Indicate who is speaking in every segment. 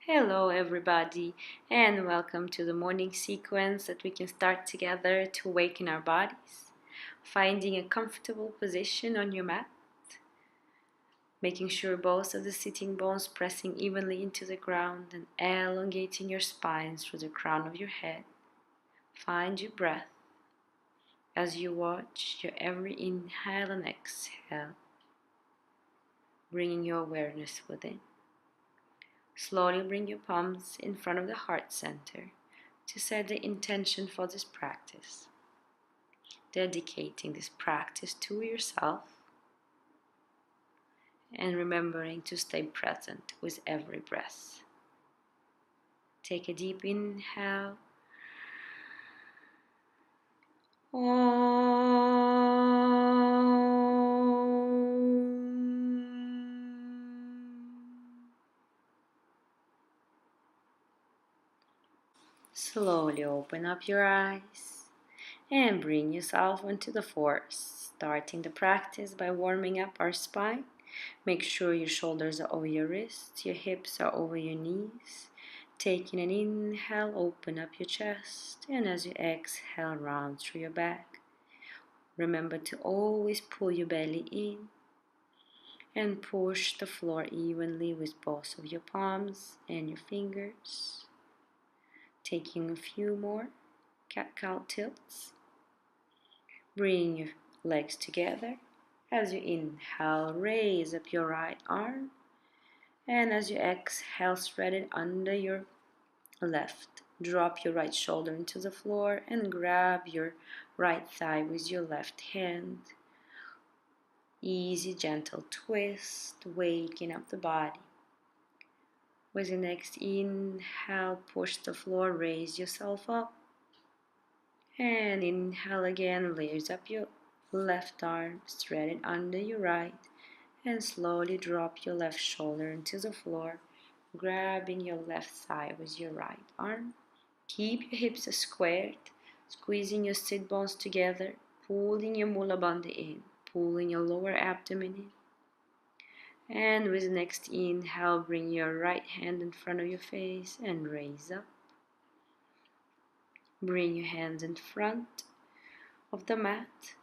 Speaker 1: Hello, everybody, and welcome to the morning sequence that we can start together to awaken our bodies. Finding a comfortable position on your mat, making sure both of the sitting bones pressing evenly into the ground and elongating your spine through the crown of your head. Find your breath as you watch your every inhale and exhale, bringing your awareness within. Slowly bring your palms in front of the heart center to set the intention for this practice, dedicating this practice to yourself and remembering to stay present with every breath. Take a deep inhale. Slowly open up your eyes and bring yourself into the force, starting the practice by warming up our spine. Make sure your shoulders are over your wrists, your hips are over your knees. Taking an inhale, open up your chest, and as you exhale, round through your back. Remember to always pull your belly in and push the floor evenly with both of your palms and your fingers. Taking a few more cat-cow tilts. Bring your legs together. As you inhale, raise up your right arm. And as you exhale, spread it under your left. Drop your right shoulder into the floor and grab your right thigh with your left hand. Easy, gentle twist, waking up the body. With the next inhale, push the floor, raise yourself up. And inhale again, raise up your left arm, spread it under your right. And slowly drop your left shoulder into the floor, grabbing your left thigh with your right arm. Keep your hips squared, squeezing your sit bones together, pulling your mula bandha in, pulling your lower abdomen in. And with the next inhale, bring your right hand in front of your face and raise up. Bring your hands in front of the mat.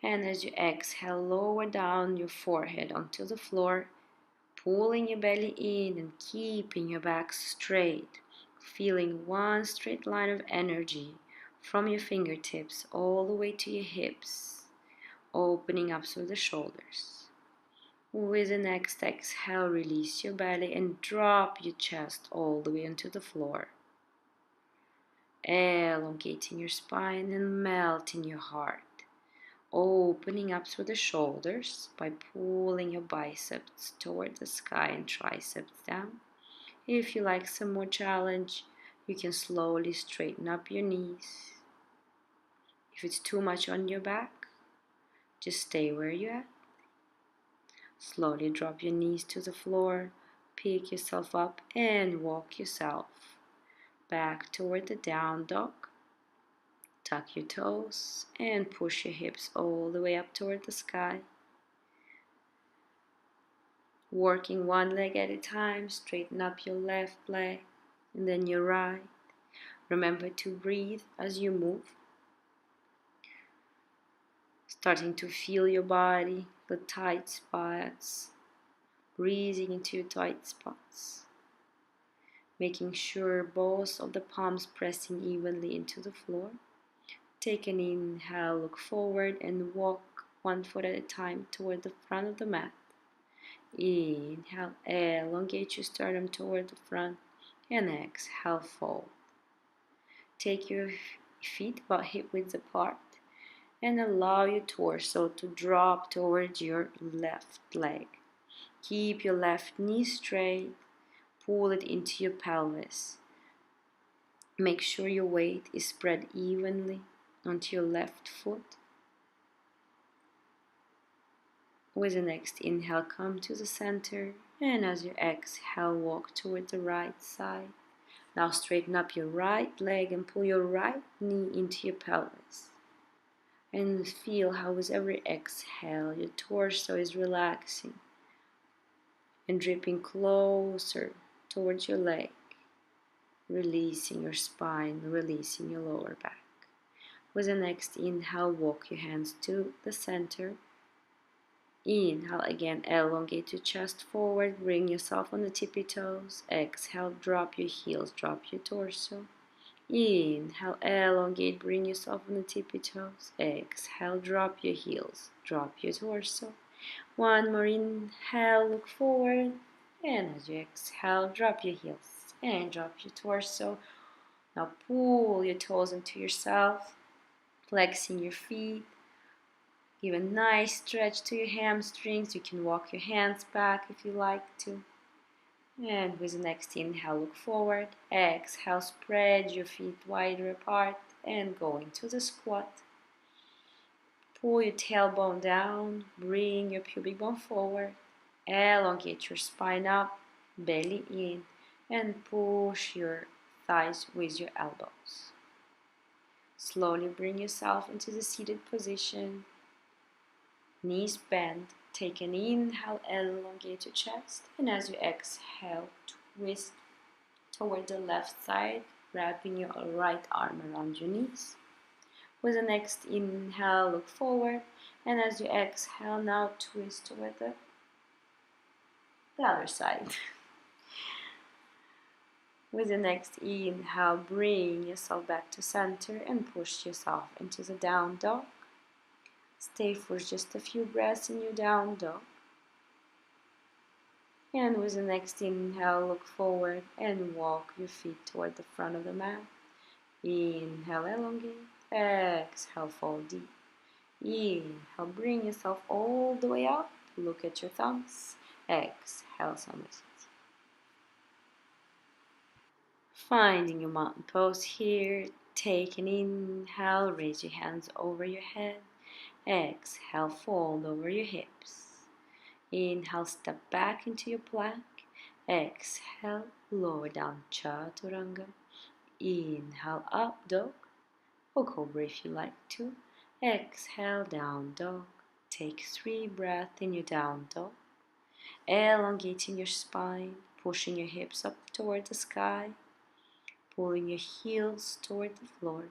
Speaker 1: And as you exhale, lower down your forehead onto the floor, pulling your belly in and keeping your back straight, feeling one straight line of energy from your fingertips all the way to your hips, opening up through the shoulders. With the next exhale, release your belly and drop your chest all the way onto the floor, elongating your spine and melting your heart. Opening up through the shoulders by pulling your biceps toward the sky and triceps down. If you like some more challenge, you can slowly straighten up your knees. If it's too much on your back, just stay where you're at. Slowly drop your knees to the floor, pick yourself up and walk yourself back toward the down dog. Tuck your toes and push your hips all the way up toward the sky. Working one leg at a time, straighten up your left leg and then your right. Remember to breathe as you move. Starting to feel your body, the tight spots, breathing into your tight spots. Making sure both of the palms pressing evenly into the floor. Take an inhale, look forward and walk one foot at a time toward the front of the mat. Inhale, elongate your sternum toward the front and exhale, fold. Take your feet about hip width apart and allow your torso to drop towards your left leg. Keep your left knee straight, pull it into your pelvis. Make sure your weight is spread evenly onto your left foot. With the next inhale, come to the center, and as you exhale, walk toward the right side. Now straighten up your right leg and pull your right knee into your pelvis. And feel how with every exhale, your torso is relaxing and dripping closer towards your leg, releasing your spine, releasing your lower back. With the next inhale, walk your hands to the center. Inhale again, elongate your chest forward, bring yourself on the tippy toes. Exhale, drop your heels, drop your torso. Inhale, elongate, bring yourself on the tippy toes. Exhale, drop your heels, drop your torso. One more inhale, look forward. And as you exhale, drop your heels and drop your torso. Now pull your toes into yourself, flexing your feet. Give a nice stretch to your hamstrings. You can walk your hands back if you like to. And with the next inhale, look forward. Exhale, spread your feet wider apart and go into the squat. Pull your tailbone down, bring your pubic bone forward. Elongate your spine up, belly in, and push your thighs with your elbows. Slowly bring yourself into the seated position. Knees bend. Take an inhale, elongate your chest, and as you exhale, twist toward the left side, wrapping your right arm around your knees. With the next inhale, look forward, and as you exhale, now twist toward the other side. With the next inhale, bring yourself back to center and push yourself into the down dog. Stay for just a few breaths in your down dog. And with the next inhale, look forward and walk your feet toward the front of the mat. Inhale, elongate. Exhale, fold deep. Inhale, bring yourself all the way up. Look at your thumbs. Exhale, somersault. Finding your mountain pose here. Take an inhale, raise your hands over your head. Exhale, fold over your hips. Inhale, step back into your plank. Exhale, lower down, chaturanga. Inhale, up dog, or cobra if you like to. Exhale, down dog. Take 3 breaths in your down dog. Elongating your spine, pushing your hips up toward the sky, pulling your heels toward the floor.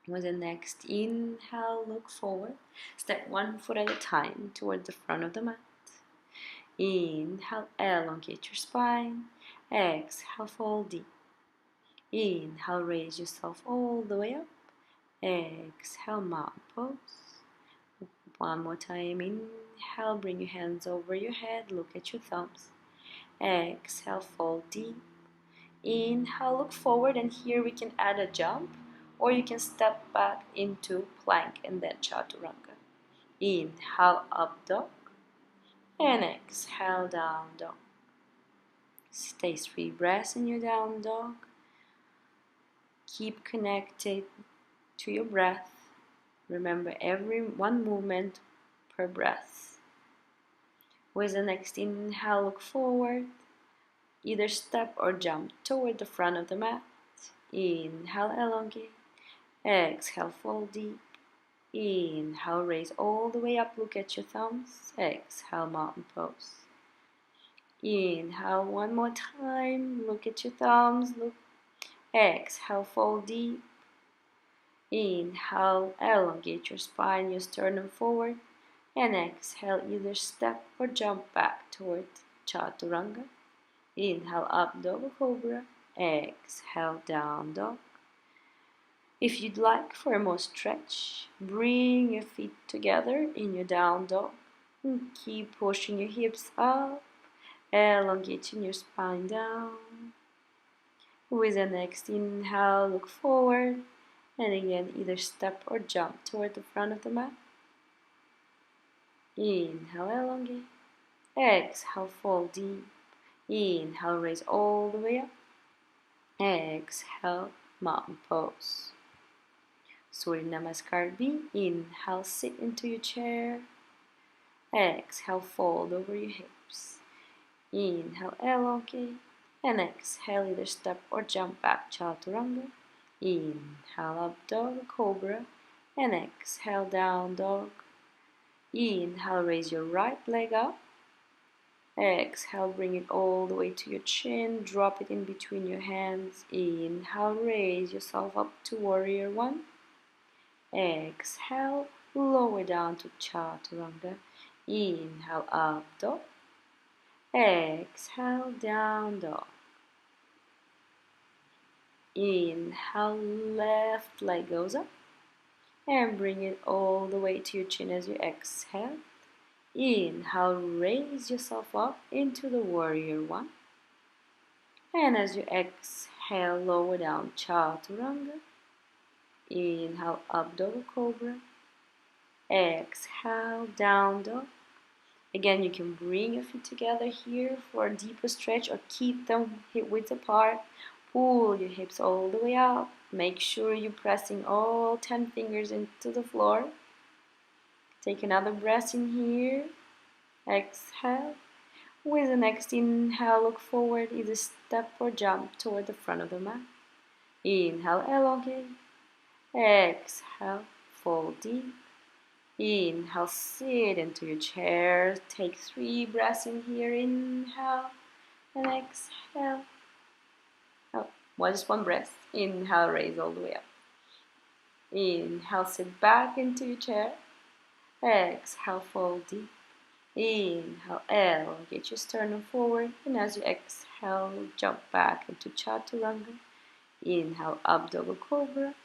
Speaker 1: With the next inhale, look forward. Step 1 foot at a time toward the front of the mat. Inhale, elongate your spine. Exhale, fold deep. Inhale, raise yourself all the way up. Exhale, mountain pose. One more time. Inhale, bring your hands over your head. Look at your thumbs. Exhale, fold deep. Inhale, look forward, and here we can add a jump, or you can step back into plank and then chaturanga. Inhale, up dog, and exhale, down dog. Stay 3 breaths in your down dog. Keep connected to your breath. Remember every one movement per breath. With the next inhale, look forward. Either step or jump toward the front of the mat. Inhale, elongate. Exhale, fold deep. Inhale, raise all the way up. Look at your thumbs. Exhale, mountain pose. Inhale, one more time. Look at your thumbs. Look. Exhale, fold deep. Inhale, elongate your spine, your sternum forward. And exhale, either step or jump back toward chaturanga. Inhale, up dog or cobra. Exhale, down dog. If you'd like for a more stretch, bring your feet together in your down dog. And keep pushing your hips up, elongating your spine down. With the next inhale, look forward. And again, either step or jump toward the front of the mat. Inhale, elongate. Exhale, fold deep. Inhale, raise all the way up. Exhale, mountain pose. Surya Namaskar B. Inhale, sit into your chair. Exhale, fold over your hips. Inhale, elongate. And exhale, either step or jump back, chaturanga. Inhale, up dog, cobra. And exhale, down dog. Inhale, raise your right leg up. Exhale, bring it all the way to your chin. Drop it in between your hands. Inhale, raise yourself up to warrior one. Exhale, lower down to chaturanga. Inhale, up dog. Exhale, down dog. Inhale, left leg goes up. And bring it all the way to your chin as you exhale. Inhale, raise yourself up into the warrior one. And as you exhale, lower down chaturanga. Inhale, up dog cobra. Exhale, down dog. Again, you can bring your feet together here for a deeper stretch or keep them hip width apart. Pull your hips all the way up. Make sure you're pressing all 10 fingers into the floor. Take another breath in here. Exhale. With the next inhale, look forward, either step or jump toward the front of the mat. Inhale, elongate. Exhale, fold deep. Inhale, sit into your chair. Take 3 breaths in here. Inhale and exhale. Oh, just one breath. Inhale, raise all the way up. Inhale, sit back into your chair. Exhale, fold deep. Inhale, elongate your sternum forward. And as you exhale, jump back into chaturanga. Inhale, up dog cobra.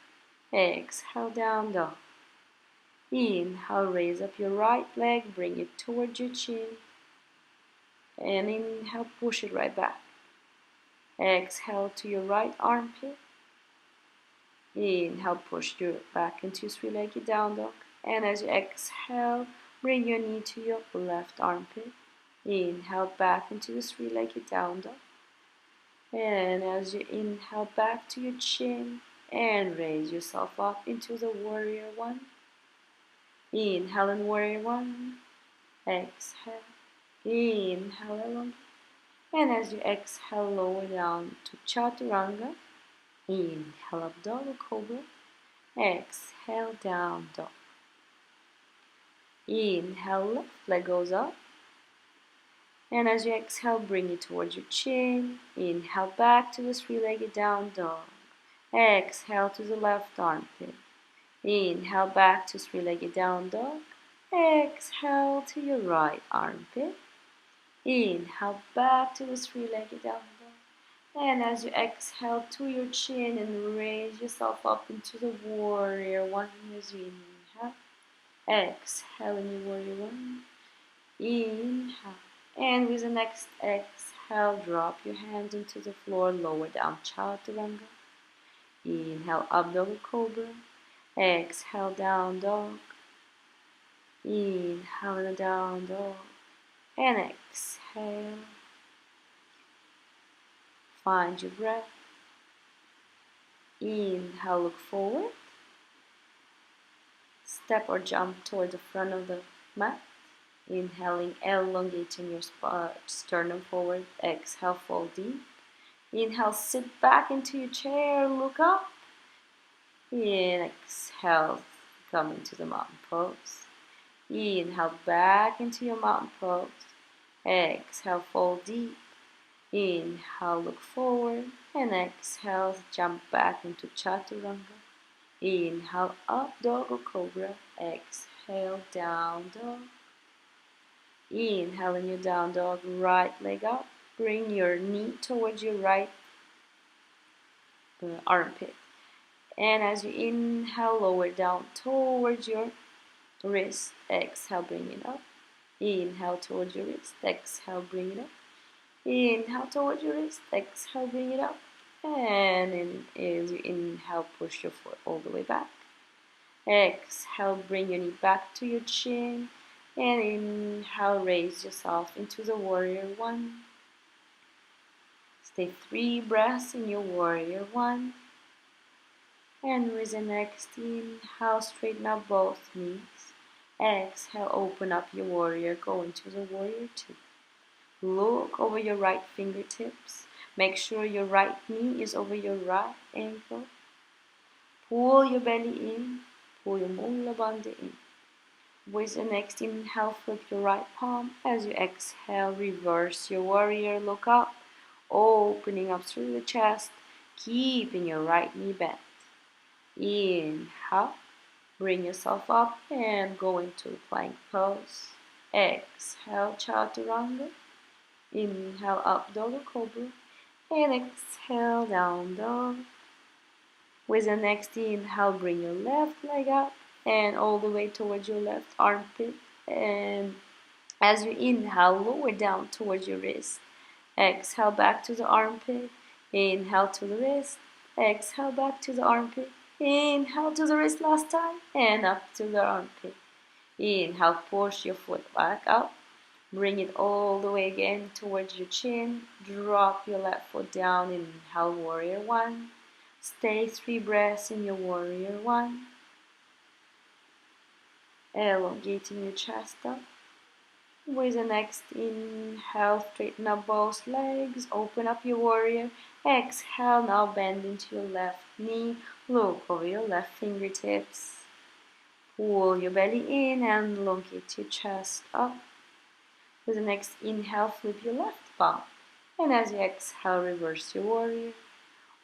Speaker 1: Exhale, down dog. Inhale, raise up your right leg, bring it towards your chin. And inhale, push it right back. Exhale to your right armpit. Inhale, push your back into three-legged down dog. And as you exhale, bring your knee to your left armpit. Inhale, back into the three-legged down dog. And as you inhale, back to your chin. And raise yourself up into the warrior one. Inhale in warrior one. Exhale. Inhale, elongate. And as you exhale, lower down to chaturanga. Inhale, up dog cobra. Exhale, down dog. Inhale, left leg goes up. And as you exhale, bring it towards your chin. Inhale, back to the three-legged down dog. Exhale to the left armpit. Inhale, back to three-legged down dog. Exhale to your right armpit. Inhale, back to the three-legged down dog. And as you exhale to your chin and raise yourself up into the warrior one as you inhale. Exhale in your warrior one. Inhale. And with the next exhale, drop your hands into the floor, lower down chaturanga. Inhale, up dog cobra. Exhale, down dog. Inhale, down dog. And exhale. Find your breath. Inhale, look forward. Step or jump toward the front of the mat. Inhaling, elongating your sternum forward. Exhale, fold deep. Inhale, sit back into your chair, look up. And exhale, come into the mountain pose. Inhale, back into your mountain pose. Exhale, fold deep. Inhale, look forward. And exhale, jump back into chaturanga. Inhale, up dog or cobra. Exhale, down dog. Inhale in your down dog, right leg up. Bring your knee towards your right armpit. And as you inhale, lower down towards your wrist. Exhale, bring it up. Inhale towards your wrist. Exhale, bring it up. Inhale towards your wrist. Exhale, bring it up. And as you inhale, push your foot all the way back. Exhale, bring your knee back to your chin. And inhale, raise yourself into the warrior one. Stay 3 breaths in your warrior one. And with the next inhale, straighten up both knees. Exhale, open up your warrior, go into the warrior two. Look over your right fingertips. Make sure your right knee is over your right ankle. Pull your belly in. Pull your mula bandha in. With the next inhale, flip your right palm. As you exhale, reverse your warrior, look up, opening up through the chest, keeping your right knee bent. Inhale, bring yourself up and go into plank pose. Exhale, chaturanga. Inhale, up dog or cobra. And exhale, down dog. With the next inhale, bring your left leg up and all the way towards your left armpit. And as you inhale, lower down towards your wrist. Exhale back to the armpit. Inhale to the wrist. Exhale back to the armpit. Inhale to the wrist last time and up to the armpit. Inhale, push your foot back up. Bring it all the way again towards your chin. Drop your left foot down. Inhale, warrior one. Stay 3 breaths in your warrior one. Elongating your chest up. With the next inhale, straighten up both legs. Open up your warrior. Exhale, now bend into your left knee. Look over your left fingertips. Pull your belly in and elongate your chest up. With the next inhale, flip your left palm. And as you exhale, reverse your warrior.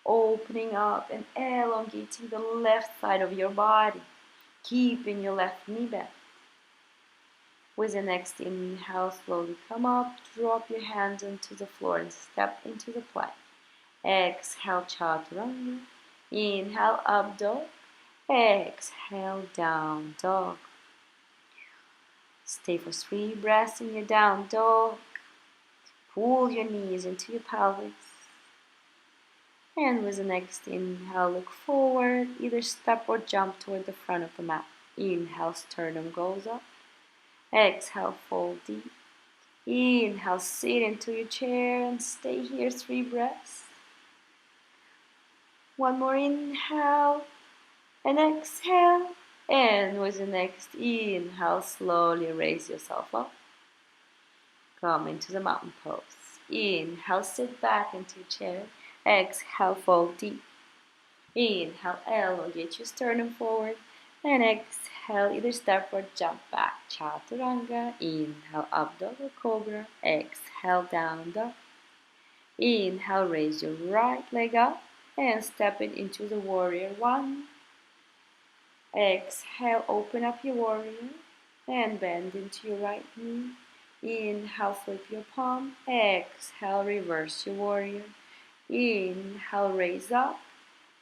Speaker 1: Opening up and elongating the left side of your body, keeping your left knee bent. With the next inhale, slowly come up, drop your hands onto the floor and step into the plank. Exhale, chaturanga. Inhale, up dog. Exhale, down dog. Stay for 3 breaths in your down dog. Pull your knees into your pelvis. And with the next inhale, look forward, either step or jump toward the front of the mat. Inhale, sternum goes up. Exhale, fold deep. Inhale, sit into your chair and stay here 3 breaths. One more inhale and exhale. And with the next inhale, slowly raise yourself up. Come into the mountain pose. Inhale, sit back into your chair. Exhale, fold deep. Inhale, elongate your sternum forward. And exhale, either step or jump back. Chaturanga. Inhale, up dog or cobra. Exhale, down dog. Inhale, raise your right leg up and step it into the warrior one. Exhale, open up your warrior and bend into your right knee. Inhale, flip your palm. Exhale, reverse your warrior. Inhale, raise up.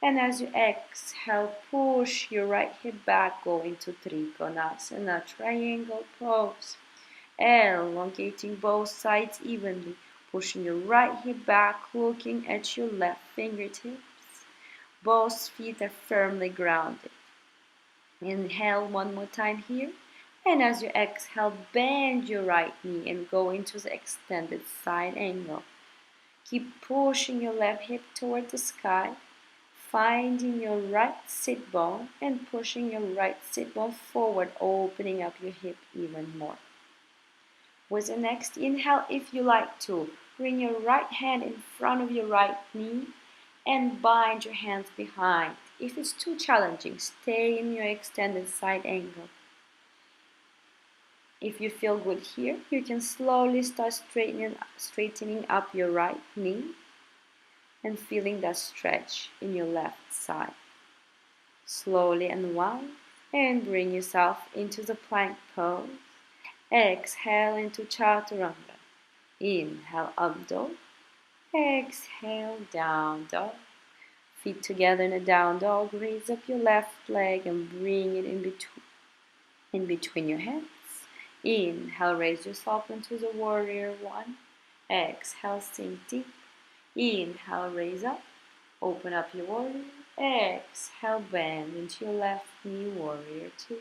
Speaker 1: And as you exhale, push your right hip back, go into Trikonasana, triangle pose. Elongating both sides evenly, pushing your right hip back, looking at your left fingertips. Both feet are firmly grounded. Inhale one more time here. And as you exhale, bend your right knee and go into the extended side angle. Keep pushing your left hip toward the sky, finding your right sit bone and pushing your right sit bone forward, opening up your hip even more. With the next inhale, if you like to, bring your right hand in front of your right knee and bind your hands behind. If it's too challenging, stay in your extended side angle. If you feel good here, you can slowly start straightening up your right knee and feeling that stretch in your left side. Slowly unwind and bring yourself into the plank pose. Exhale into chaturanga. Inhale, up dog. Exhale, down dog. Feet together in a down dog. Raise up your left leg and bring it in between your hands. Inhale, raise yourself into the warrior one. Exhale, sink deep. Inhale, raise up. Open up your warrior. Exhale, bend into your left knee, warrior two.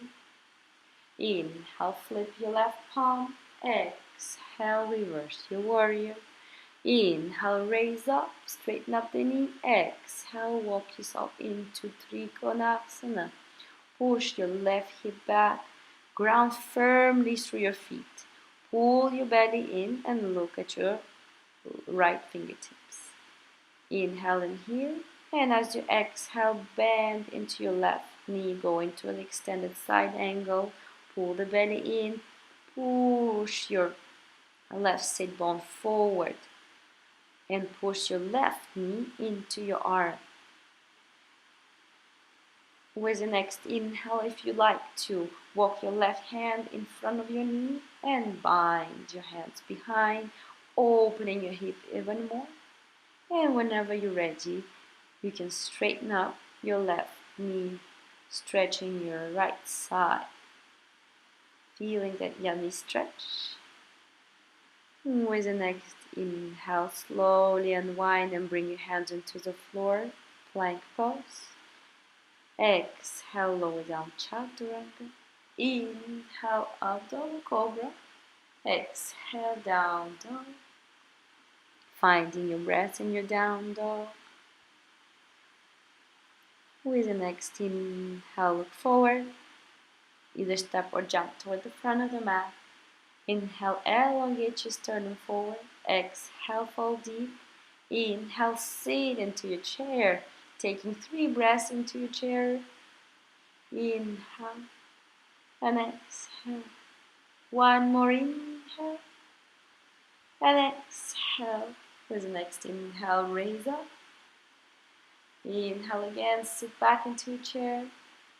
Speaker 1: Inhale, flip your left palm. Exhale, reverse your warrior. Inhale, raise up, straighten up the knee. Exhale, walk yourself into Trikonasana. Push your left hip back. Ground firmly through your feet. Pull your belly in and look at your right fingertips. Inhale in here. And as you exhale, bend into your left knee. Go into an extended side angle. Pull the belly in. Push your left sit bone forward and push your left knee into your arm. With the next inhale, if you like to, walk your left hand in front of your knee and bind your hands behind, opening your hip even more. And whenever you're ready, you can straighten up your left knee, stretching your right side. Feeling that yummy stretch. With the next inhale, slowly unwind and bring your hands into the floor, plank pose. Exhale, lower down, chaturanga. Inhale, up, double cobra. Exhale, down dog. Finding your breath in your down dog. With the next inhale, look forward. Either step or jump toward the front of the mat. Inhale, elongate your sternum forward. Exhale, fold deep. Inhale, sit into your chair. Taking 3 breaths into your chair. Inhale and exhale. One more inhale and exhale. With the next inhale, raise up. Inhale again, sit back into your chair.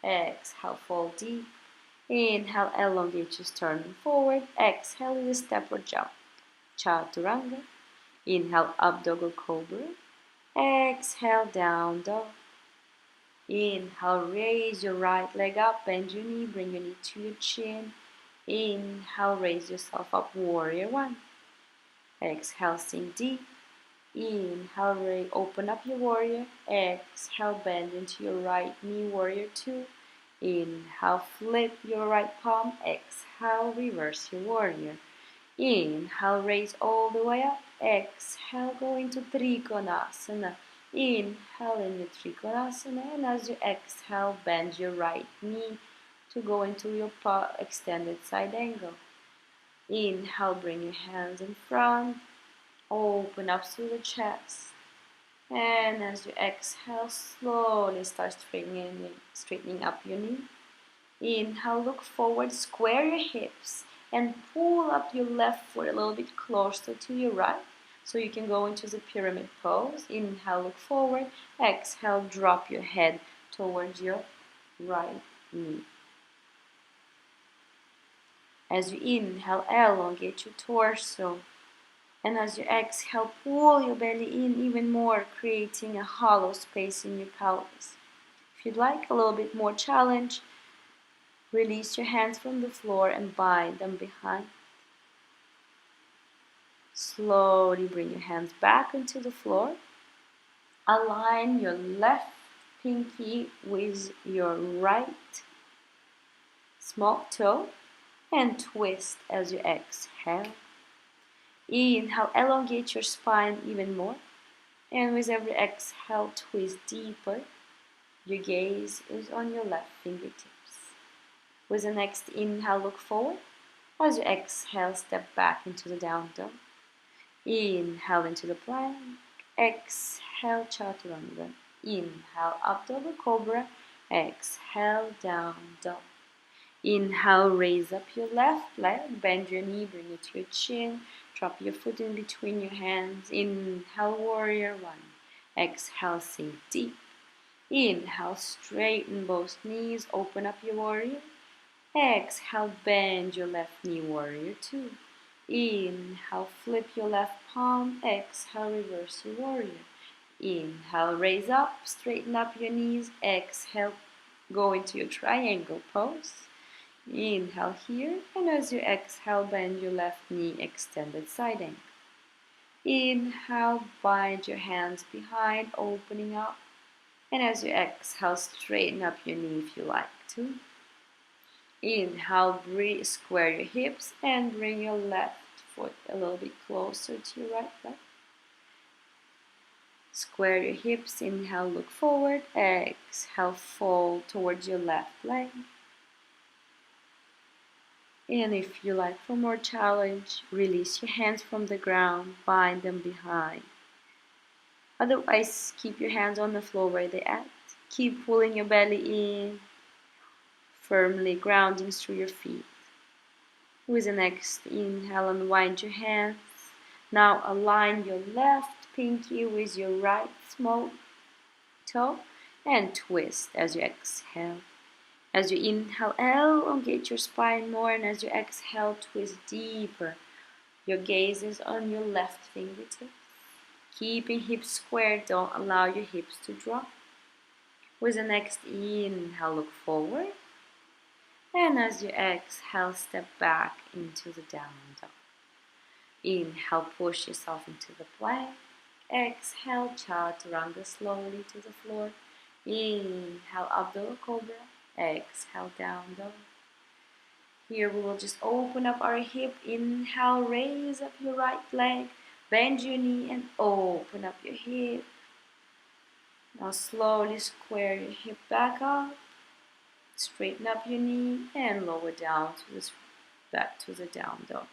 Speaker 1: Exhale, fold deep. Inhale, elongate your sternum forward. Exhale, either step or jump. Chaturanga. Inhale, up dog or cobra. Exhale, down dog. Inhale, raise your right leg up, bend your knee, bring your knee to your chin. Inhale, raise yourself up, warrior one. Exhale, sink deep. Inhale, open up your warrior. Exhale, bend into your right knee, warrior two. Inhale, flip your right palm. Exhale, reverse your warrior. Inhale, raise all the way up. Exhale, go into Trikonasana. Inhale in your Trikonasana, and as you exhale, bend your right knee to go into your extended side angle. Inhale, bring your hands in front, open up through the chest, and as you exhale, slowly start straightening up your knee. Inhale, look forward, square your hips, and pull up your left foot a little bit closer to your right, so you can go into the pyramid pose. Inhale, look forward. Exhale, drop your head towards your right knee. As you inhale, elongate your torso. And as you exhale, pull your belly in even more, creating a hollow space in your pelvis. If you'd like a little bit more challenge, release your hands from the floor and bind them behind. Slowly bring your hands back into the floor. Align your left pinky with your right small toe and twist as you exhale. Inhale, elongate your spine even more. And with every exhale, twist deeper. Your gaze is on your left fingertips. With the next inhale, look forward. As you exhale, step back into the down dog. Inhale into the plank. Exhale, chaturanga. Inhale, up double cobra. Exhale, down dog. Inhale, raise up your left leg. Bend your knee, bring it to your chin. Drop your foot in between your hands. Inhale, warrior one. Exhale, sink deep. Inhale, straighten both knees. Open up your warrior. Exhale, bend your left knee, warrior two. Inhale, flip your left palm. Exhale, reverse your warrior. Inhale, raise up, straighten up your knees. Exhale, go into your triangle pose. Inhale here, and as you exhale, bend your left knee, extended side angle. Inhale, bind your hands behind, opening up. And as you exhale, straighten up your knee if you like to. Inhale, breathe, square your hips and bring your left foot a little bit closer to your right leg. Square your hips, inhale, look forward. Exhale, fold towards your left leg. And if you like for more challenge, release your hands from the ground, bind them behind. Otherwise, keep your hands on the floor where they're at. Keep pulling your belly in. firmly grounding through your feet. With the next inhale, unwind your hands. Now align your left pinky with your right small toe and twist as you exhale. As you inhale, elongate your spine more, and as you exhale, twist deeper. Your gaze is on your left fingertip. Keeping hips square, don't allow your hips to drop. With the next inhale, look forward. And as you exhale, step back into the down dog. Inhale, push yourself into the plank. Exhale, chaturanga slowly to the floor. Inhale, Abdul Cobra. Exhale, down dog. Here we will just open up our hip. Inhale, raise up your right leg. Bend your knee and open up your hip. Now slowly square your hip back up. Straighten up your knee and lower down back to the down dog.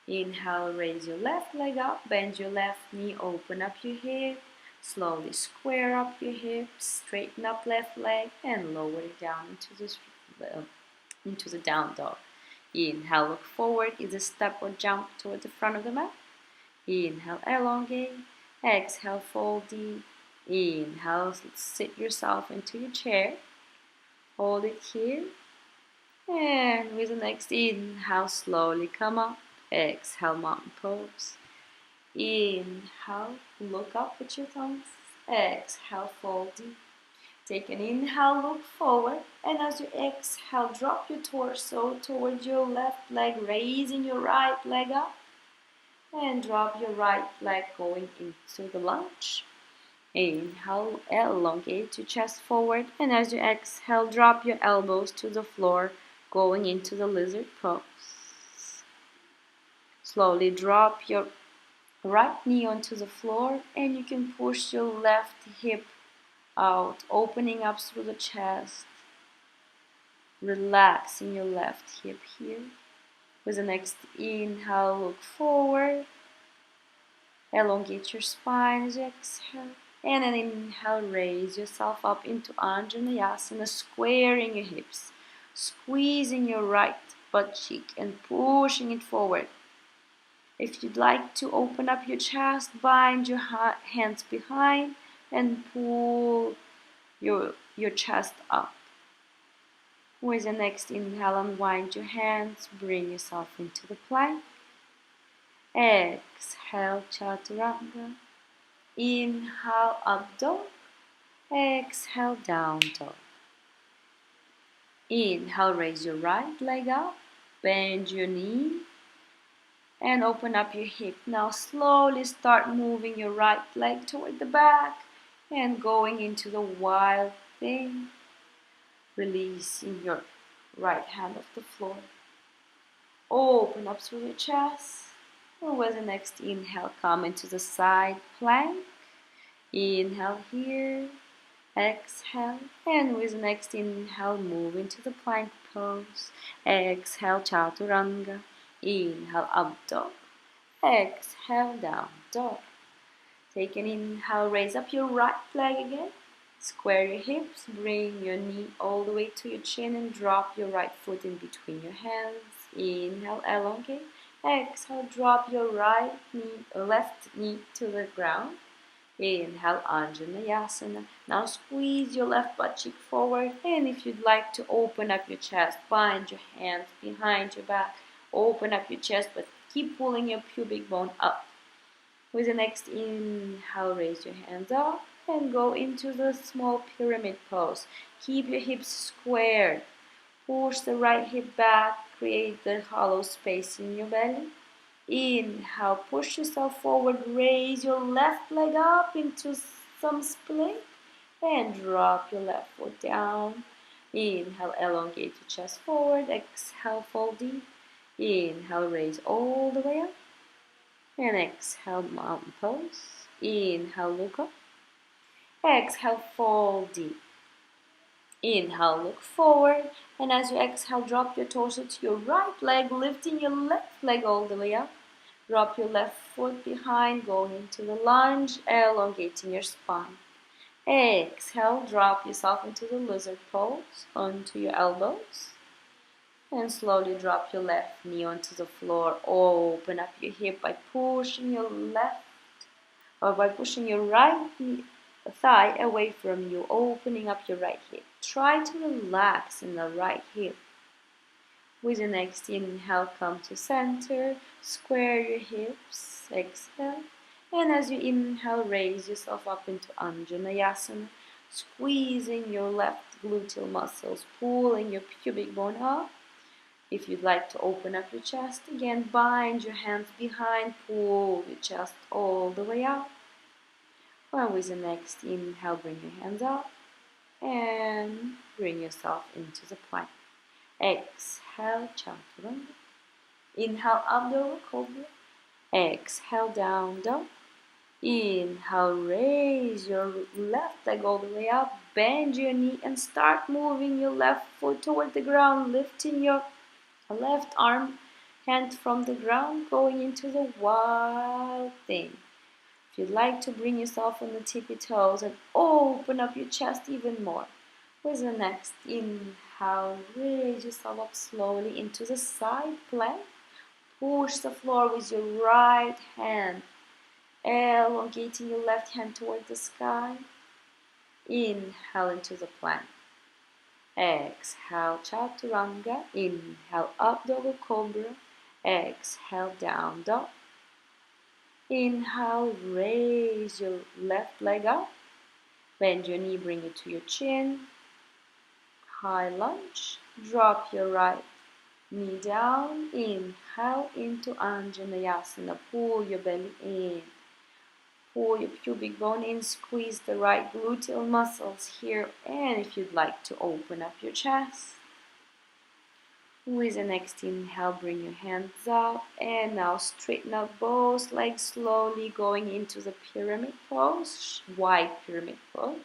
Speaker 1: Inhale, raise your left leg up, bend your left knee, open up your hip. Slowly square up your hips, straighten up left leg and lower it down into the down dog. Inhale, look forward, either step or jump toward the front of the mat. Inhale, elongate. Exhale, fold deep. Inhale, sit yourself into your chair. Hold it here. And with the next inhale, slowly come up. Exhale, mountain pose. Inhale, look up with your thumbs. Exhale, fold deep. Take an inhale, look forward. And as you exhale, drop your torso towards your left leg, raising your right leg up. And drop your right leg going into the lunge. Inhale, elongate your chest forward. And as you exhale, drop your elbows to the floor, going into the lizard pose. Slowly drop your right knee onto the floor, and you can push your left hip out, opening up through the chest. Relaxing your left hip here. With the next inhale, look forward. Elongate your spine as you exhale. And an inhale, raise yourself up into Anjaneyasana, squaring your hips. Squeezing your right butt cheek and pushing it forward. If you'd like to open up your chest, bind your hands behind and pull your chest up. With the next inhale, unwind your hands, bring yourself into the plank. Exhale, chaturanga. Inhale, up dog. Exhale, down dog. Inhale, raise your right leg up, bend your knee, and open up your hip. Now slowly start moving your right leg toward the back and going into the wild thing. Releasing your right hand off the floor. Open up through your chest. And with the next inhale, come into the side plank. Inhale here. Exhale. And with the next inhale, move into the plank pose. Exhale, chaturanga. Inhale, up dog. Exhale, down dog. Take an inhale, raise up your right leg again. Square your hips, bring your knee all the way to your chin and drop your right foot in between your hands. Inhale, elongate. Exhale, drop your left knee to the ground. Inhale, Anjaneyasana. Now squeeze your left butt cheek forward, and if you'd like to open up your chest, bind your hands behind your back. Open up your chest, but keep pulling your pubic bone up. With the next inhale, raise your hands up and go into the small pyramid pose. Keep your hips squared. Push the right hip back, create the hollow space in your belly. Inhale, push yourself forward, raise your left leg up into some split and drop your left foot down. Inhale, elongate your chest forward. Exhale, fold deep. Inhale, raise all the way up. And exhale, mountain pose. Inhale, look up. Exhale, fold deep. Inhale, look forward. And as you exhale, drop your torso to your right leg, lifting your left leg all the way up. Drop your left foot behind, going into the lunge, elongating your spine. Exhale, drop yourself into the lizard pose, onto your elbows. And slowly drop your left knee onto the floor. Open up your hip by pushing your left, or by pushing your right thigh away from you, opening up your right hip. Try to relax in the right hip. With the next inhale, come to center, square your hips, exhale. And as you inhale, raise yourself up into Anjaneyasana, squeezing your left gluteal muscles, pulling your pubic bone up. If you'd like to open up your chest, again, bind your hands behind, pull your chest all the way up. And with the next inhale, bring your hands up and bring yourself into the plank. Exhale, chaturanga. Inhale, Abdul Cobra. Exhale, down dog. Inhale, raise your left leg all the way up. Bend your knee and start moving your left foot toward the ground, lifting your left arm, hand from the ground, going into the wild thing. If you'd like to bring yourself on the tippy toes and open up your chest even more. With the next inhale, raise yourself up slowly into the side plank. Push the floor with your right hand, elongating your left hand toward the sky. Inhale into the plank. Exhale, chaturanga. Inhale, up double cobra. Exhale, down dog. Inhale, raise your left leg up. Bend your knee, bring it to your chin. High lunge. Drop your right knee down. Inhale into Anjaneyasana. Pull your belly in. Pull your pubic bone in. Squeeze the right gluteal muscles here. And if you'd like to open up your chest. With the next inhale, bring your hands up. And now straighten up both legs slowly, going into the pyramid pose. Wide pyramid pose.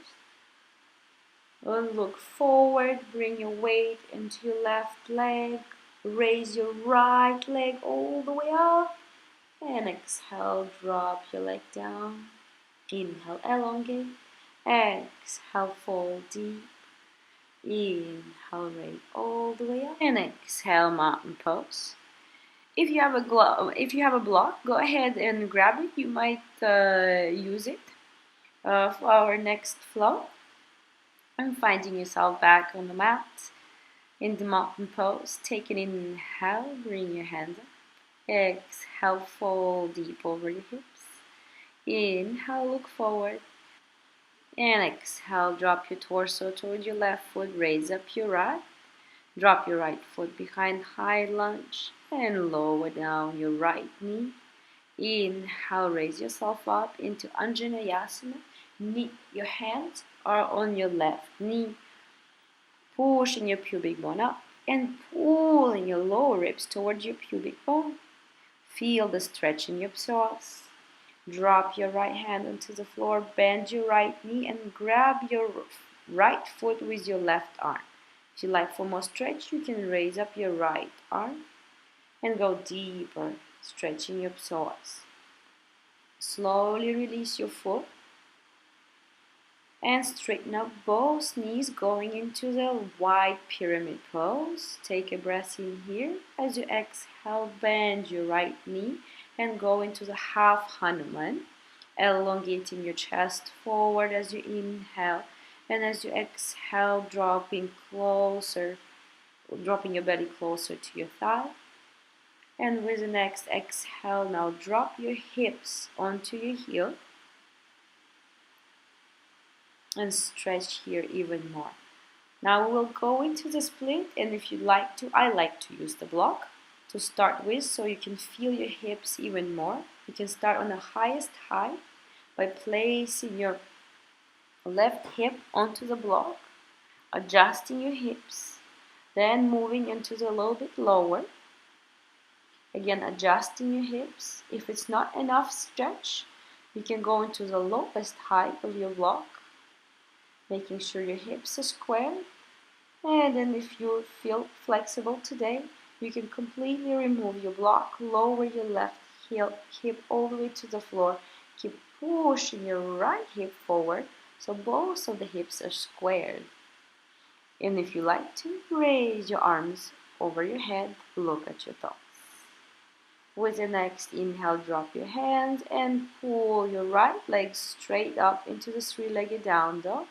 Speaker 1: And look forward, bring your weight into your left leg. Raise your right leg all the way up. And exhale, drop your leg down. Inhale, elongate. Exhale, fold deep. Inhale, raise all the way up. And exhale, mountain pose. If you have a block, go ahead and grab it. You might use it for our next flow. And finding yourself back on the mat in the mountain pose. Take an inhale, bring your hands up. Exhale, fold deep over your hips. Inhale, look forward. And exhale, drop your torso toward your left foot. Raise up your right. Drop your right foot behind, high lunge. And lower down your right knee. Inhale, raise yourself up into Anjaneyasana. Your hands are on your left knee. Pushing your pubic bone up and pulling your lower ribs towards your pubic bone. Feel the stretch in your psoas. Drop your right hand onto the floor, bend your right knee and grab your right foot with your left arm. If you like for more stretch, you can raise up your right arm and go deeper, stretching your psoas. Slowly release your foot and straighten up both knees, going into the wide pyramid pose. Take a breath in here. As you exhale, bend your right knee and go into the half Hanuman, elongating your chest forward as you inhale. And as you exhale, dropping your belly closer to your thigh. And with the next exhale, now drop your hips onto your heel. And stretch here even more. Now we will go into the split, and if you'd like to, I like to use the block to start with so you can feel your hips even more. You can start on the highest height by placing your left hip onto the block, adjusting your hips, then moving into the little bit lower. Again, adjusting your hips. If it's not enough stretch, you can go into the lowest height of your block, making sure your hips are square. And then if you feel flexible today, you can completely remove your block, lower your left hip all the way to the floor. Keep pushing your right hip forward, so both of the hips are squared. And if you like to, raise your arms over your head, look at your toes. With the next inhale, drop your hands and pull your right leg straight up into the three-legged down dog.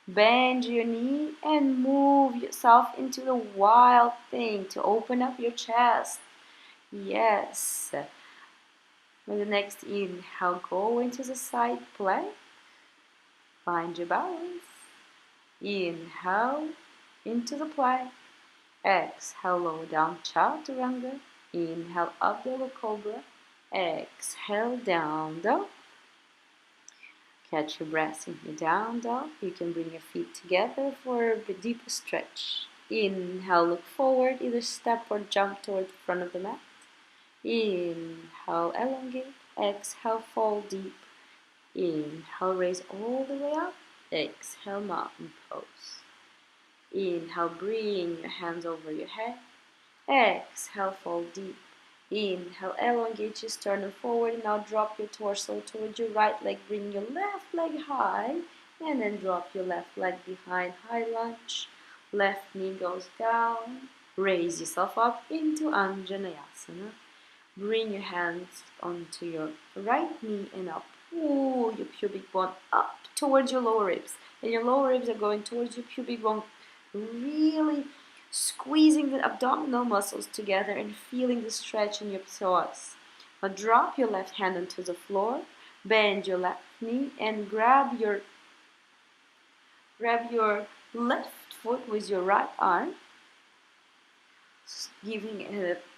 Speaker 1: Bend your knee and move yourself into the wild thing to open up your chest. Yes. With the next inhale, go into the side plank. Find your balance. Inhale into the plank. Exhale, lower down, chaturanga. Inhale, up, double cobra. Exhale, down dog. Catch your breath in your down dog. You can bring your feet together for a deeper stretch. Inhale, look forward, either step or jump toward the front of the mat. Inhale, elongate. Exhale, fall deep. Inhale, raise all the way up. Exhale, mountain pose. Inhale, bring your hands over your head. Exhale, fall deep. Inhale, elongate your sternum forward. Now drop your torso towards your right leg. Bring your left leg high. And then drop your left leg behind. High lunge. Left knee goes down. Raise yourself up into Anjaneyasana. Bring your hands onto your right knee and up. Pull your pubic bone up towards your lower ribs. And your lower ribs are going towards your pubic bone. Really squeezing the abdominal muscles together and feeling the stretch in your psoas. Now drop your left hand onto the floor. Bend your left knee and grab your left foot with your right arm, giving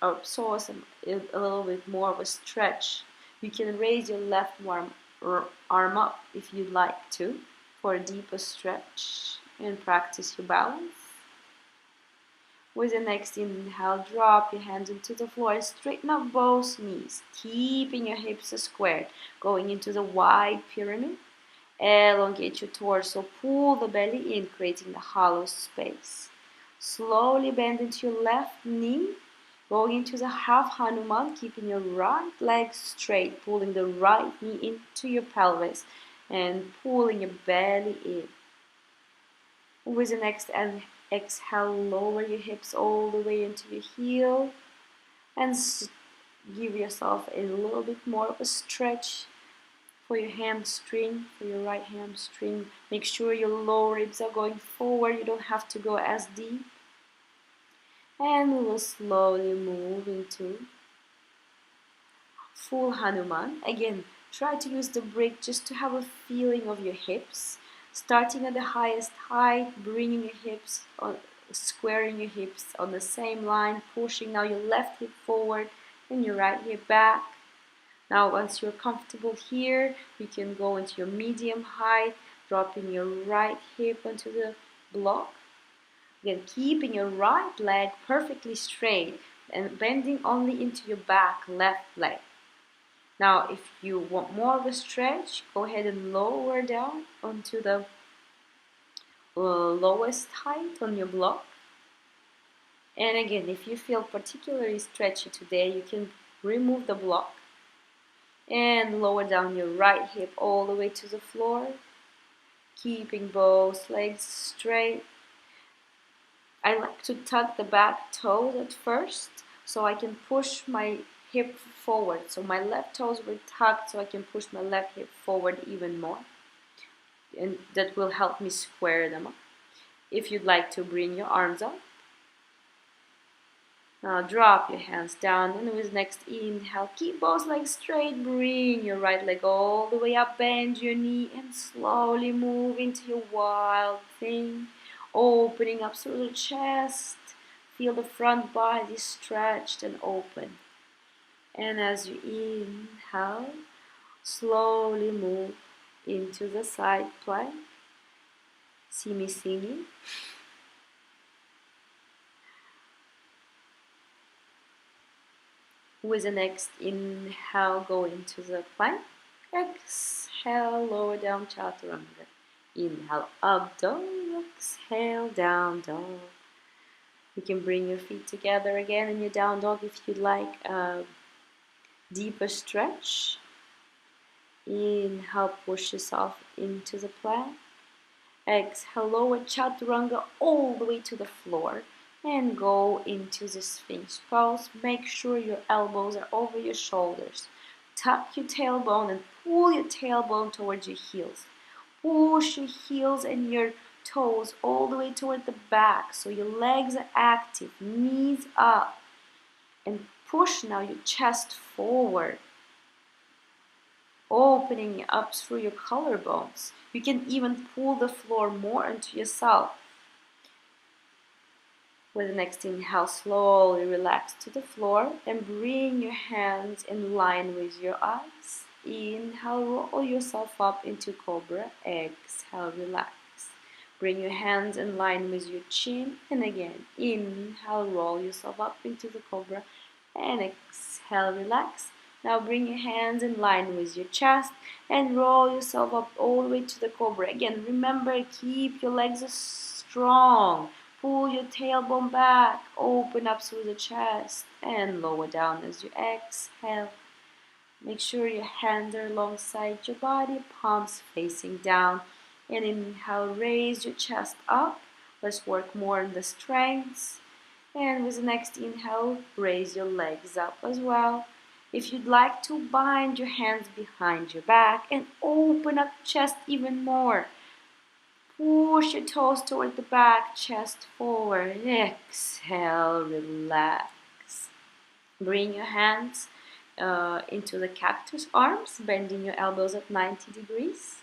Speaker 1: our psoas a little bit more of a stretch. You can raise your left arm up if you'd like to for a deeper stretch and practice your balance. With the next inhale, drop your hands into the floor and straighten up both knees, keeping your hips squared, going into the wide pyramid. Elongate your torso, pull the belly in, creating the hollow space. Slowly bend into your left knee, going into the half Hanuman, keeping your right leg straight, pulling the right knee into your pelvis and pulling your belly in. With the next exhale, lower your hips all the way into your heel and give yourself a little bit more of a stretch for your hamstring, for your right hamstring. Make sure your lower ribs are going forward. You don't have to go as deep. And we will slowly move into full Hanuman. Again, try to use the break just to have a feeling of your hips. Starting at the highest height, bringing your hips, squaring your hips on the same line, pushing now your left hip forward and your right hip back. Now once you're comfortable here, you can go into your medium height, dropping your right hip onto the block. Again, keeping your right leg perfectly straight and bending only into your back left leg. Now, if you want more of a stretch, go ahead and lower down onto the lowest height on your block. And again, if you feel particularly stretchy today, you can remove the block and lower down your right hip all the way to the floor, keeping both legs straight. I like to tuck the back toes at first so I can push my hip forward. So my left toes were tucked so I can push my left hip forward even more. And that will help me square them up. If you'd like to bring your arms up. Now drop your hands down and with next inhale, keep both legs straight. Bring your right leg all the way up, bend your knee and slowly move into your wild thing. Opening up through the chest. Feel the front body stretched and open. And as you inhale, slowly move into the side plank. See me singing. With the next inhale, go into the plank. Exhale, lower down, chaturanga. Inhale, up dog. Exhale, down dog. You can bring your feet together again in your down dog if you'd like a deeper stretch. Inhale, push yourself into the plank. Exhale, lower chaturanga all the way to the floor and go into the Sphinx pose. Make sure your elbows are over your shoulders. Tuck your tailbone and pull your tailbone towards your heels. Push your heels and your toes all the way toward the back so your legs are active, knees up. And push now your chest forward, opening up through your collarbones. You can even pull the floor more into yourself. With the next inhale, slowly relax to the floor and bring your hands in line with your eyes. Inhale, roll yourself up into cobra. Exhale, relax. Bring your hands in line with your chin, and again, inhale, roll yourself up into the cobra, and exhale, relax. Now bring your hands in line with your chest and roll yourself up all the way to the cobra. Again, remember, keep your legs strong. Pull your tailbone back, open up through the chest, and lower down as you exhale. Make sure your hands are alongside your body, palms facing down. And inhale, raise your chest up. Let's work more on the strengths. And with the next inhale, raise your legs up as well. If you'd like to, bind your hands behind your back and open up chest even more. Push your toes toward the back, chest forward. Exhale, relax. Bring your hands into the cactus arms, bending your elbows at 90 degrees.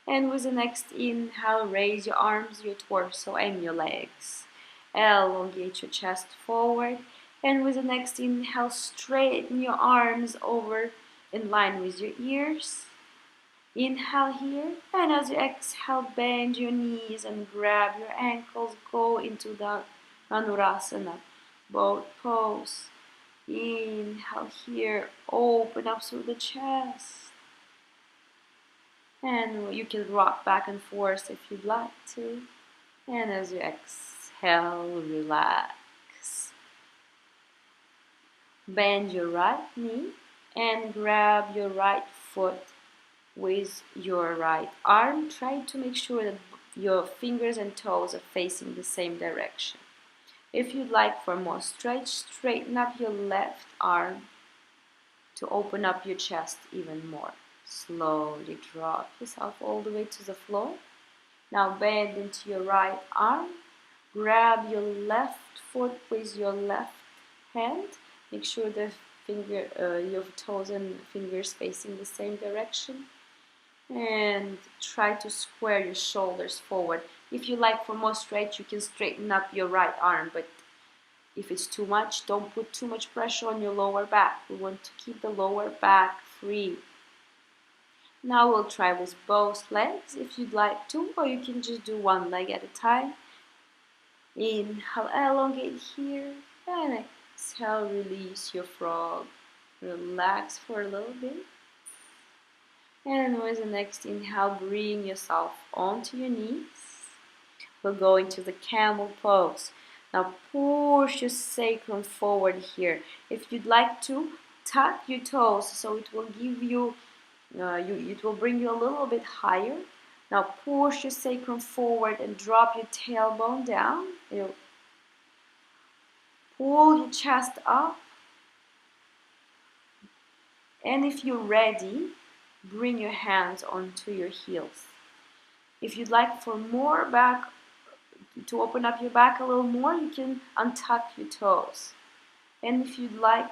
Speaker 1: And with the next inhale, raise your arms, your torso, and your legs. Elongate your chest forward. And with the next inhale, straighten your arms over in line with your ears. Inhale here, and as you exhale, bend your knees and grab your ankles. Go into the Anurasana, boat pose. Inhale here, open up through the chest. And you can rock back and forth if you'd like to. And as you exhale, relax. Bend your right knee and grab your right foot with your right arm. Try to make sure that your fingers and toes are facing the same direction. If you'd like for more stretch, straighten up your left arm to open up your chest even more. Slowly drop yourself all the way to the floor. Now bend into your right arm. Grab your left foot with your left hand. Make sure the your toes and fingers facing the same direction. And try to square your shoulders forward. If you like for more stretch, you can straighten up your right arm, but if it's too much, don't put too much pressure on your lower back. We want to keep the lower back free. Now we'll try with both legs if you'd like to, or you can just do one leg at a time. Inhale, elongate here, and exhale, release your frog. Relax for a little bit. And with the next inhale, bring yourself onto your knees. We'll go into the camel pose. Now push your sacrum forward here. If you'd like to, tuck your toes so it will give you, it will bring you a little bit higher. Now push your sacrum forward and drop your tailbone down. You pull your chest up. And if you're ready, bring your hands onto your heels. If you'd like for more back, to open up your back a little more, you can untuck your toes. And if you'd like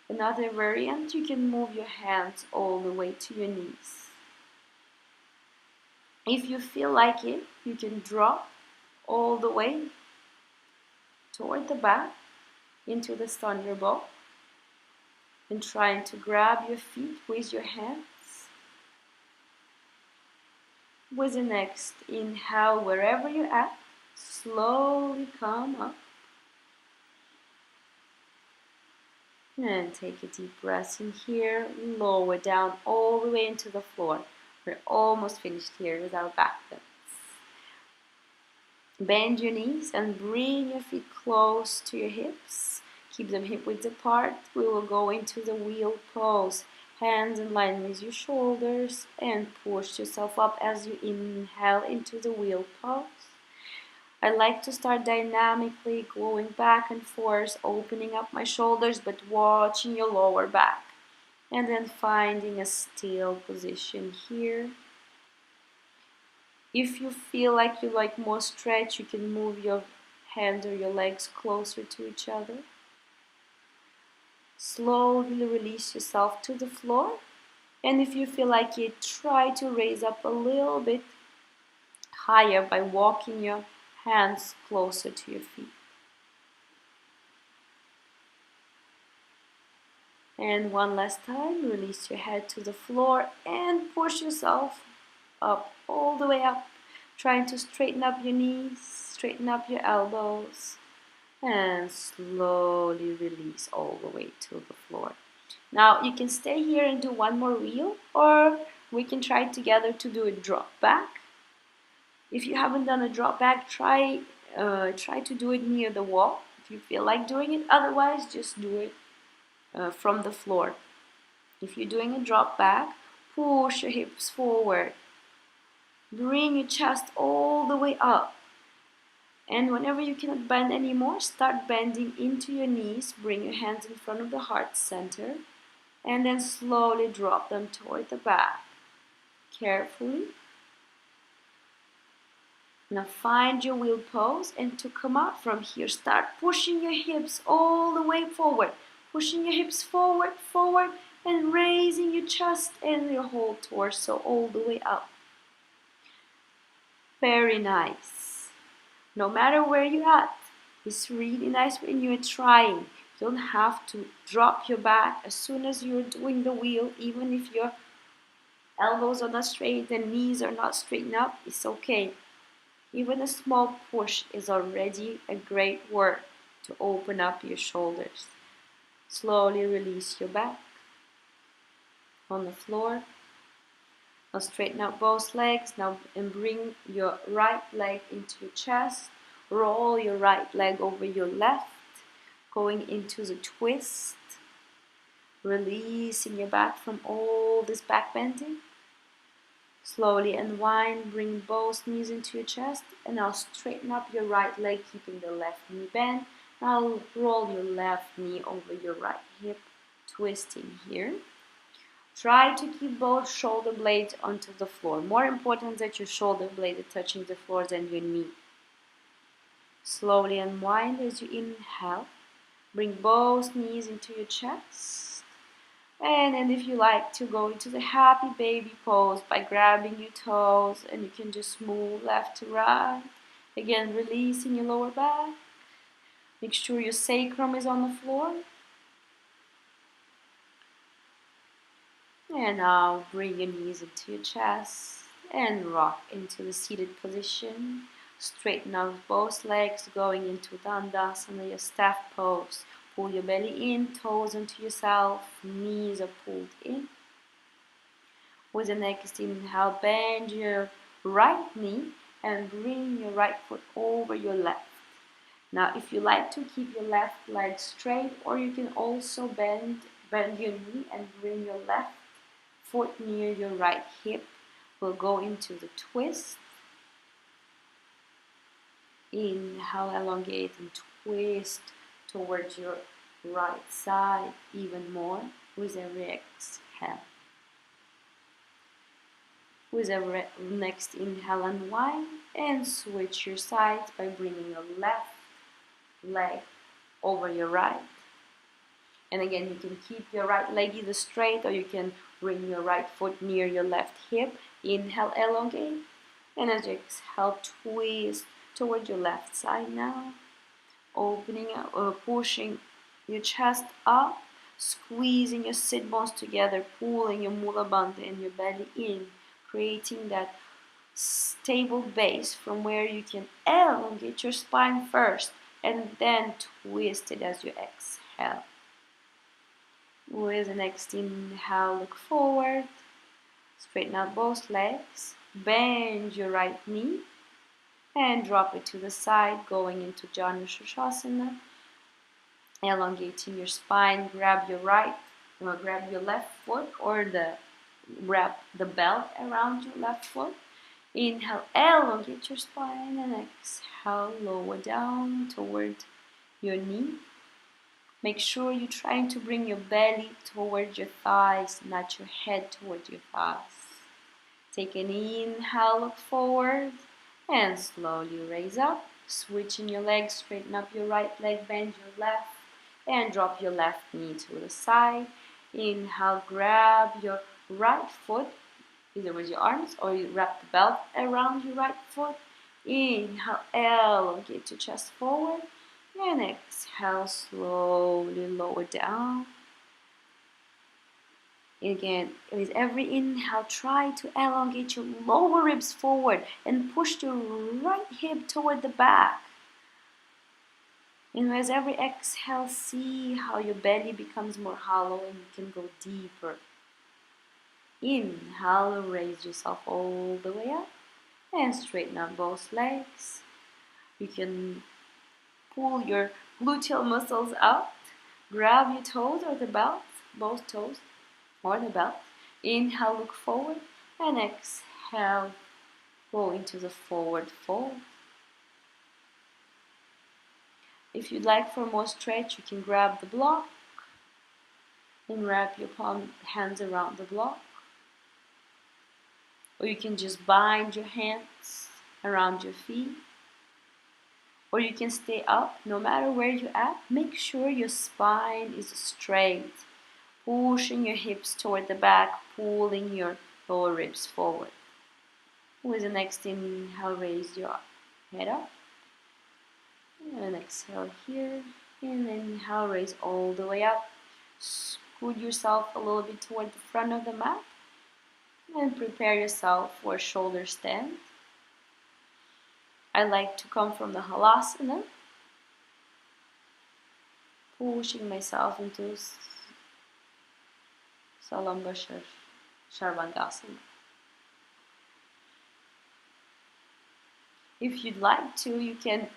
Speaker 1: another variant, you can move your hands all the way to your knees. If you feel like it, you can drop all the way toward the back into the thunder bow and trying to grab your feet with your hands. With the next inhale, wherever you're at, slowly come up. And take a deep breath in here, lower down all the way into the floor. We're almost finished here with our back bends. Bend your knees and bring your feet close to your hips. Keep them hip width apart. We will go into the wheel pose. Hands in line with your shoulders and push yourself up as you inhale into the wheel pose. I like to start dynamically going back and forth, opening up my shoulders but watching your lower back. And then finding a still position here. If you feel like you like more stretch, you can move your hands or your legs closer to each other. Slowly release yourself to the floor. And if you feel like it, try to raise up a little bit higher by walking your hands closer to your feet. And one last time, release your head to the floor and push yourself up, all the way up, trying to straighten up your knees, straighten up your elbows, and slowly release all the way to the floor. Now you can stay here and do one more wheel, or we can try together to do a drop back. If you haven't done a drop back, try to do it near the wall if you feel like doing it. Otherwise, just do it from the floor. If you're doing a drop back, push your hips forward. Bring your chest all the way up. And whenever you cannot bend anymore, start bending into your knees. Bring your hands in front of the heart center. And then slowly drop them toward the back. Carefully. Now find your wheel pose, and to come out from here, start pushing your hips all the way forward. Pushing your hips forward, forward, and raising your chest and your whole torso all the way up. Very nice. No matter where you're at, it's really nice when you're trying. You don't have to drop your back as soon as you're doing the wheel, even if your elbows are not straight and knees are not straightened up, it's okay. Even a small push is already a great work to open up your shoulders. Slowly release your back on the floor. Now straighten out both legs. Now and bring your right leg into your chest. Roll your right leg over your left, going into the twist. Releasing your back from all this back bending. Slowly unwind, bring both knees into your chest, and now straighten up your right leg, keeping the left knee bent. Now roll your left knee over your right hip, twisting here. Try to keep both shoulder blades onto the floor. More important that your shoulder blade is touching the floor than your knee. Slowly unwind as you inhale. Bring both knees into your chest. And then if you like to go into the happy baby pose by grabbing your toes, and you can just move left to right. Again, releasing your lower back. Make sure your sacrum is on the floor. And now bring your knees into your chest and rock into the seated position. Straighten out both legs, going into Dandasana, your staff pose. Pull your belly in, toes into yourself, knees are pulled in. With the next inhale, bend your right knee and bring your right foot over your left. Now, if you like to keep your left leg straight, or you can also bend your knee and bring your left foot near your right hip. We'll go into the twist. Inhale, elongate and twist towards your right side even more with every exhale. With every next inhale, unwind and switch your sides by bringing your left leg over your right. And again, you can keep your right leg either straight, or you can bring your right foot near your left hip. Inhale, elongate, and as you exhale, twist toward your left side now. Opening up, pushing your chest up, squeezing your sit bones together, pulling your mula bandha and your belly in, creating that stable base from where you can elongate your spine first and then twist it as you exhale. With the next inhale, look forward, straighten out both legs, bend your right knee and drop it to the side, going into Janu Shirshasana. Elongating your spine, grab your right Now grab your left foot or wrap the belt around your left foot. Inhale, elongate your spine, and exhale, lower down toward your knee. Make sure you're trying to bring your belly toward your thighs, not your head toward your thighs. Take an inhale, look forward, and slowly raise up. Switching your legs, straighten up your right leg, bend your left, and drop your left knee to the side. Inhale, grab your right foot, either with your arms or you wrap the belt around your right foot. Inhale, elongate your chest forward, and exhale, slowly lower down. Again, with every inhale, try to elongate your lower ribs forward and push your right hip toward the back. And with every exhale, see how your belly becomes more hollow and you can go deeper. Inhale, raise yourself all the way up and straighten up both legs. You can pull your gluteal muscles out. Grab your toes or the belt, both toes or the belt. Inhale, look forward, and exhale, go into the forward fold. If you'd like for more stretch, you can grab the block and wrap your hands around the block. Or you can just bind your hands around your feet. Or you can stay up, no matter where you're at. Make sure your spine is straight. Pushing your hips toward the back, pulling your lower ribs forward. With the next inhale, raise your head up. And exhale here. And inhale, raise all the way up. Scoot yourself a little bit toward the front of the mat. And prepare yourself for a shoulder stand. I like to come from the halasana. Pushing myself into Salamba Sharvangasana. If you'd like to, you can,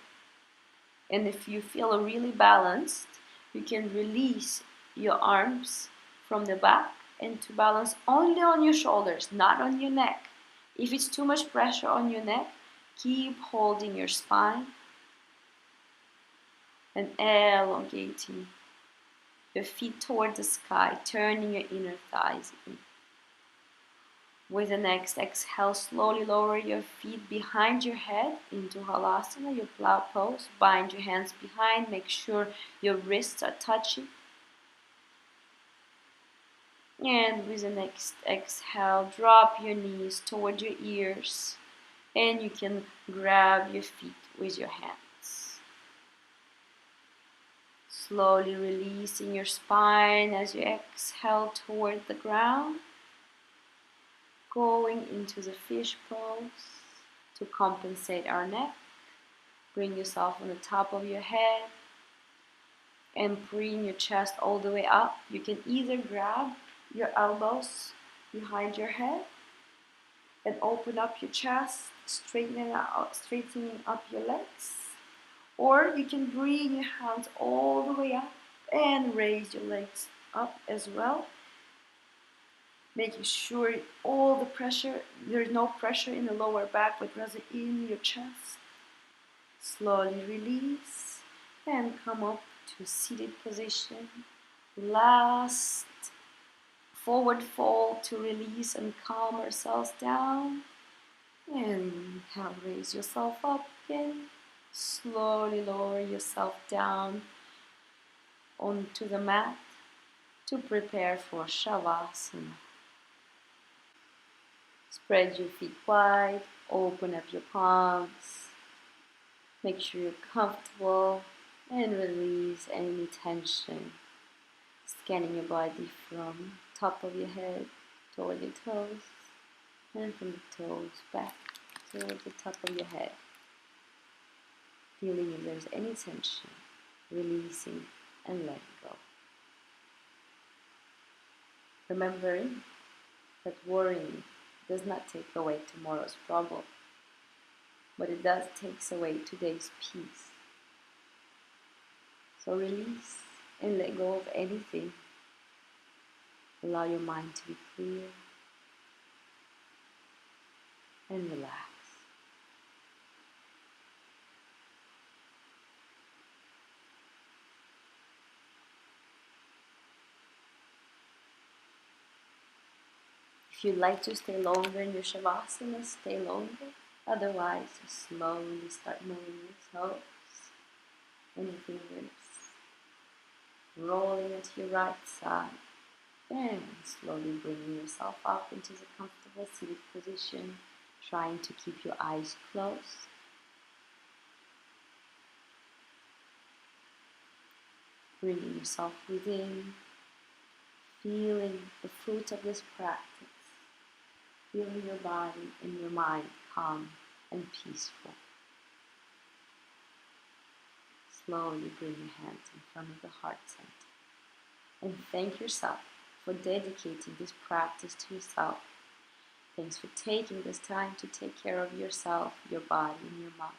Speaker 1: and if you feel really balanced, you can release your arms from the back and to balance only on your shoulders, not on your neck. If it's too much pressure on your neck, keep holding your spine and elongating your feet toward the sky, turning your inner thighs in. With the next exhale, slowly lower your feet behind your head into Halasana, your plow pose. Bind your hands behind, make sure your wrists are touching. And with the next exhale, drop your knees toward your ears. And you can grab your feet with your hands. Slowly releasing your spine as you exhale toward the ground. Going into the fish pose to compensate our neck. Bring yourself on the top of your head and bring your chest all the way up. You can either grab your elbows behind your head and open up your chest, straightening up your legs. Or you can bring your hands all the way up and raise your legs up as well. Making sure all the pressure, there's no pressure in the lower back, but rather in your chest. Slowly release and come up to seated position. Last forward fold to release and calm ourselves down. And inhale, raise yourself up again. Slowly lower yourself down onto the mat to prepare for Shavasana. Spread your feet wide, open up your palms. Make sure you're comfortable and release any tension. Scanning your body from top of your head toward your toes and from the toes back toward the top of your head. Feeling if there's any tension, releasing and letting go. Remembering that worrying does not take away tomorrow's problem, but it does take away today's peace. So release and let go of anything Allow your mind to be clear and relax. If you'd like to stay longer in your Shavasana, stay longer. Otherwise, just slowly start moving your toes and your fingers, rolling it to your right side, and slowly bringing yourself up into the comfortable seated position, trying to keep your eyes closed. Bringing yourself within, feeling the fruit of this practice, feeling your body and your mind calm and peaceful. Slowly bring your hands in front of the heart center and thank yourself for dedicating this practice to yourself. Thanks for taking this time to take care of yourself, your body, and your mind.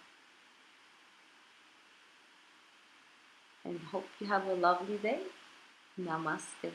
Speaker 1: And hope you have a lovely day. Namaste.